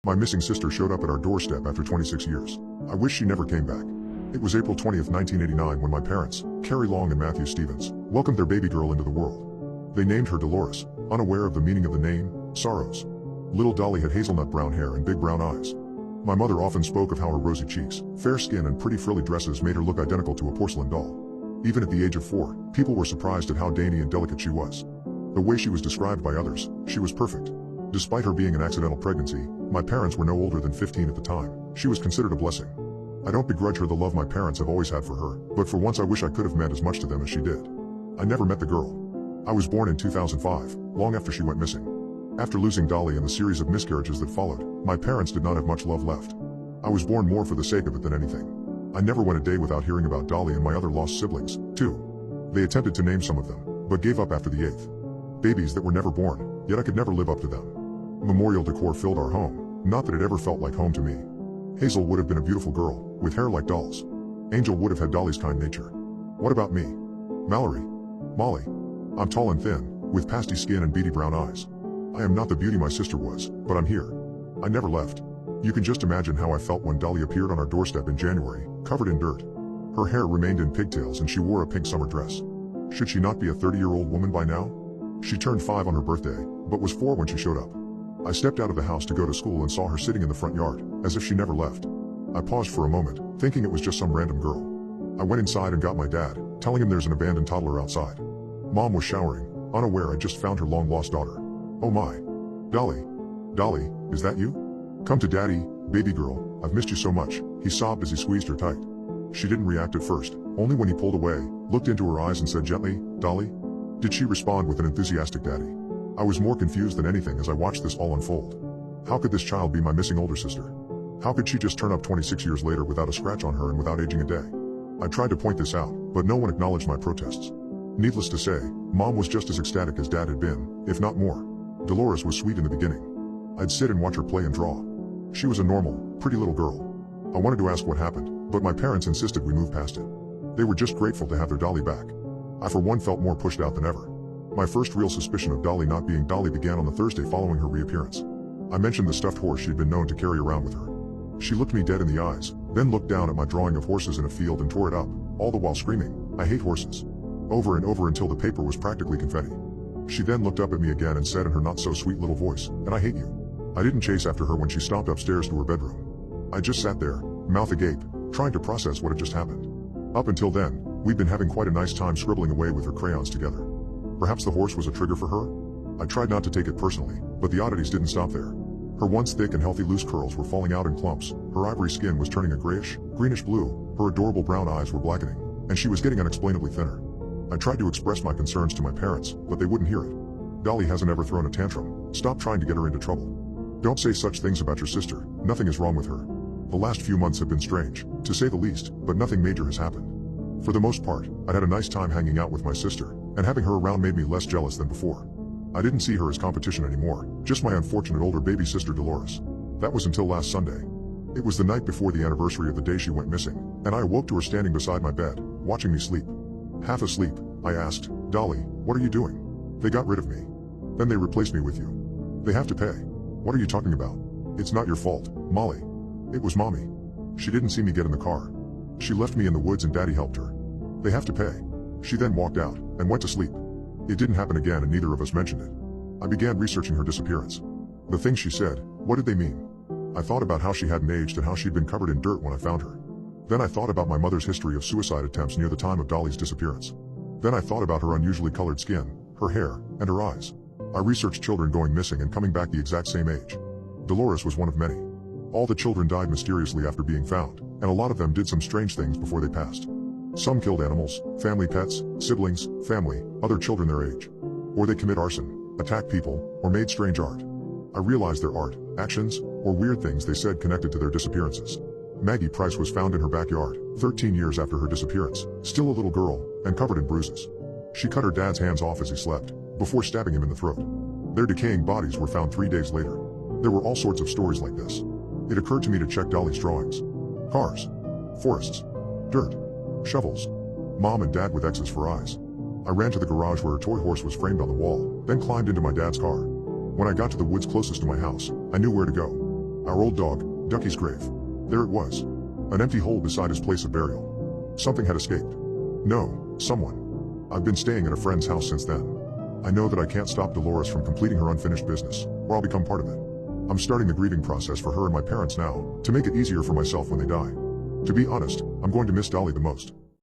My missing sister showed up at our doorstep after 26 years. I wish she never came back. It was April 20th, 1989 when my parents, Carrie Long and Matthew Stevens, welcomed their baby girl into the world. They named her Dolores, unaware of the meaning of the name, Sorrows. Little Dolly had hazelnut brown hair and big brown eyes. My mother often spoke of how her rosy cheeks, fair skin and pretty frilly dresses made her look identical to a porcelain doll. Even at the age of 4, people were surprised at how dainty and delicate she was. The way she was described by others, she was perfect. Despite her being an accidental pregnancy, my parents were no older than 15 at the time. She was considered a blessing. I don't begrudge her the love my parents have always had for her, but for once I wish I could have meant as much to them as she did. I never met the girl. I was born in 2005, long after she went missing. After losing Dolly and the series of miscarriages that followed, my parents did not have much love left. I was born more for the sake of it than anything. I never went a day without hearing about Dolly and my other lost siblings, too. They attempted to name some of them, but gave up after the 8th. Babies that were never born, yet I could never live up to them. Memorial decor filled our home, not that it ever felt like home to me. Hazel would have been a beautiful girl, with hair like Doll's. Angel would have had Dolly's kind nature. What about me? Mallory? Molly? I'm tall and thin, with pasty skin and beady brown eyes. I am not the beauty my sister was, but I'm here. I never left. You can just imagine how I felt when Dolly appeared on our doorstep in January, covered in dirt. Her hair remained in pigtails and she wore a pink summer dress. Should she not be a 30-year-old woman by now? She turned 5 on her birthday, but was 4 when she showed up. I stepped out of the house to go to school and saw her sitting in the front yard, as if she never left. I paused for a moment, thinking it was just some random girl. I went inside and got my dad, telling him there's an abandoned toddler outside. Mom was showering, unaware I'd just found her long-lost daughter. Oh my. Dolly. Dolly, is that you? Come to daddy, baby girl, I've missed you so much, he sobbed as he squeezed her tight. She didn't react at first, only when he pulled away, looked into her eyes and said gently, Dolly? Did she respond with an enthusiastic daddy? I was more confused than anything as I watched this all unfold. How could this child be my missing older sister? How could she just turn up 26 years later without a scratch on her and without aging a day? I tried to point this out, but no one acknowledged my protests. Needless to say, Mom was just as ecstatic as Dad had been, if not more. Dolores was sweet in the beginning. I'd sit and watch her play and draw. She was a normal, pretty little girl. I wanted to ask what happened, but my parents insisted we move past it. They were just grateful to have their Dolly back. I for one felt more pushed out than ever. My first real suspicion of Dolly not being Dolly began on the Thursday following her reappearance. I mentioned the stuffed horse she'd been known to carry around with her. She looked me dead in the eyes, then looked down at my drawing of horses in a field and tore it up, all the while screaming, I hate horses. Over and over until the paper was practically confetti. She then looked up at me again and said in her not-so-sweet little voice, and I hate you. I didn't chase after her when she stomped upstairs to her bedroom. I just sat there, mouth agape, trying to process what had just happened. Up until then, we'd been having quite a nice time scribbling away with her crayons together. Perhaps the horse was a trigger for her? I tried not to take it personally, but the oddities didn't stop there. Her once thick and healthy loose curls were falling out in clumps, her ivory skin was turning a grayish, greenish blue, her adorable brown eyes were blackening, and she was getting unexplainably thinner. I tried to express my concerns to my parents, but they wouldn't hear it. Dolly hasn't ever thrown a tantrum, stop trying to get her into trouble. Don't say such things about your sister, nothing is wrong with her. The last few months have been strange, to say the least, but nothing major has happened. For the most part, I'd had a nice time hanging out with my sister, and having her around made me less jealous than before. I didn't see her as competition anymore, just my unfortunate older baby sister Dolores. That was until last Sunday. It was the night before the anniversary of the day she went missing, and I awoke to her standing beside my bed, watching me sleep. Half asleep, I asked, Dolly, what are you doing? They got rid of me. Then they replaced me with you. They have to pay. What are you talking about? It's not your fault, Molly. It was Mommy. She didn't see me get in the car. She left me in the woods and Daddy helped her. They have to pay. She then walked out, and went to sleep. It didn't happen again and neither of us mentioned it. I began researching her disappearance. The things she said, what did they mean? I thought about how she hadn't aged and how she'd been covered in dirt when I found her. Then I thought about my mother's history of suicide attempts near the time of Dolly's disappearance. Then I thought about her unusually colored skin, her hair, and her eyes. I researched children going missing and coming back the exact same age. Dolores was one of many. All the children died mysteriously after being found, and a lot of them did some strange things before they passed. Some killed animals, family pets, siblings, family, other children their age. Or they commit arson, attack people, or made strange art. I realized their art, actions, or weird things they said connected to their disappearances. Maggie Price was found in her backyard, 13 years after her disappearance, still a little girl, and covered in bruises. She cut her dad's hands off as he slept, before stabbing him in the throat. Their decaying bodies were found 3 days later. There were all sorts of stories like this. It occurred to me to check Dolly's drawings. Cars. Forests. Dirt. Shovels. Mom and Dad with X's for eyes. I ran to the garage where her toy horse was framed on the wall, then climbed into my dad's car. When I got to the woods closest to my house, I knew where to go. Our old dog, Ducky's grave. There it was. An empty hole beside his place of burial. Something had escaped. No, someone. I've been staying at a friend's house since then. I know that I can't stop Dolores from completing her unfinished business, or I'll become part of it. I'm starting the grieving process for her and my parents now, to make it easier for myself when they die. To be honest, I'm going to miss Dolly the most.